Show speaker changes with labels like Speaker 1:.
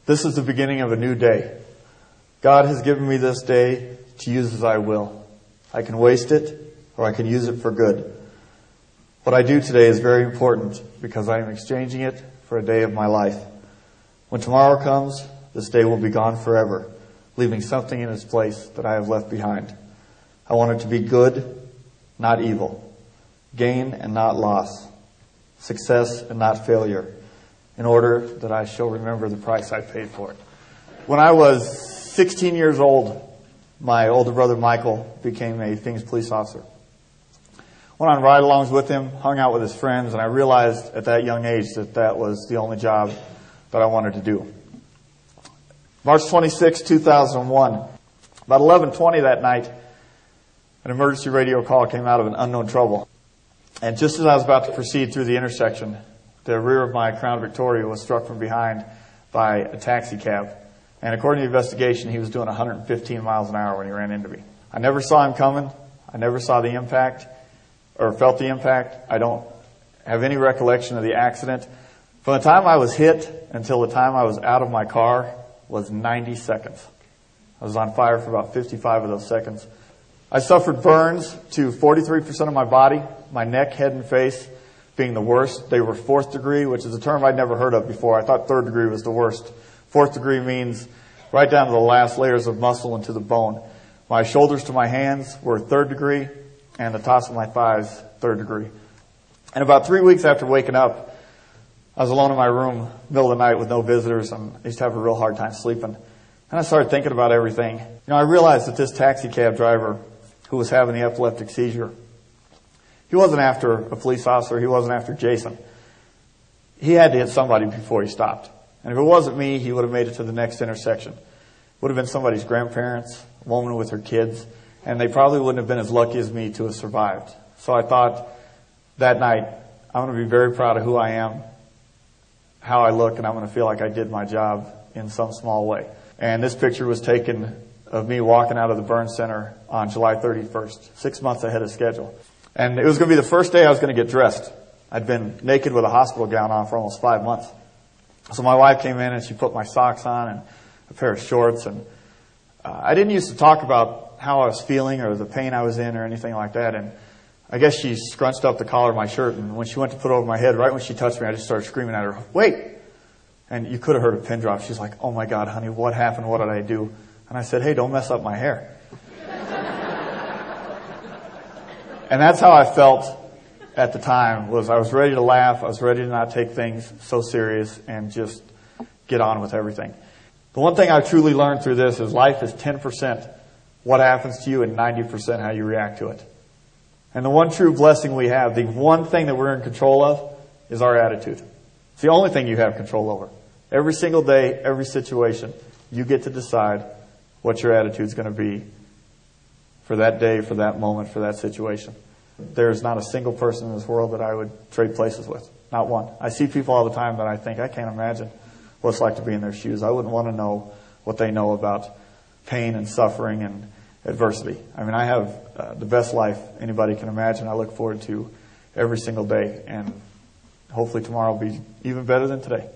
Speaker 1: This is the beginning of a new day. God has given me this day to use as I will. I can waste it or I can use it for good. What I do today is very important because I am exchanging it for a day of my life. When tomorrow comes, this day will be gone forever, leaving something in its place that I have left behind. I want it to be good, not evil, gain and not loss, success and not failure, in order that I shall remember the price I paid for it. When I was 16 years old, my older brother Michael became a Phoenix police officer. Went on ride-alongs with him, hung out with his friends, and I realized at that young age that that was the only job that I wanted to do. March 26, 2001, about 11:20 that night, an emergency radio call came out of an unknown trouble. And just as I was about to proceed through the intersection, the rear of my Crown Victoria was struck from behind by a taxi cab. And according to the investigation, he was doing 115 miles an hour when he ran into me. I never saw him coming. I never saw the impact or felt the impact. I don't have any recollection of the accident. From the time I was hit until the time I was out of my car was 90 seconds. I was on fire for about 55 of those seconds. I suffered burns to 43% of my body, my neck, head, and face being the worst. They were 4th degree, which is a term I'd never heard of before. I thought 3rd degree was the worst. 4th degree means right down to the last layers of muscle and to the bone. My shoulders to my hands were 3rd degree, and the tops of my thighs, 3rd degree. And about 3 weeks after waking up, I was alone in my room, middle of the night with no visitors, and I used to have a real hard time sleeping. And I started thinking about everything. I realized that this taxi cab driver who was having the epileptic seizure, he wasn't after a police officer. He wasn't after Jason. He had to hit somebody before he stopped. And if it wasn't me, he would have made it to the next intersection. It would have been somebody's grandparents, a woman with her kids, and they probably wouldn't have been as lucky as me to have survived. So I thought that night, I'm going to be very proud of who I am, how I look, and I'm going to feel like I did my job in some small way. And this picture was taken of me walking out of the burn center on July 31st, 6 months ahead of schedule. And it was going to be the first day I was going to get dressed. I'd been naked with a hospital gown on for almost 5 months. So my wife came in and she put my socks on and a pair of shorts. And I didn't used to talk about how I was feeling or the pain I was in or anything like that. And I guess she scrunched up the collar of my shirt. And when she went to put it over my head, right when she touched me, I just started screaming at her, "Wait!" And you could have heard a pin drop. She's like, "Oh my God, honey, what happened? What did I do?" And I said, "Hey, don't mess up my hair." And that's how I felt at the time. Was I was ready to laugh. I was ready to not take things so serious and just get on with everything. The one thing I've truly learned through this is life is 10% what happens to you and 90% how you react to it. And the one true blessing we have, the one thing that we're in control of, is our attitude. It's the only thing you have control over. Every single day, every situation, you get to decide what your attitude's going to be for that day, for that moment, for that situation. There's not a single person in this world that I would trade places with. Not one. I see people all the time that I think, I can't imagine what it's like to be in their shoes. I wouldn't want to know what they know about pain and suffering and adversity. I mean, I have the best life anybody can imagine. I look forward to every single day, and hopefully tomorrow will be even better than today.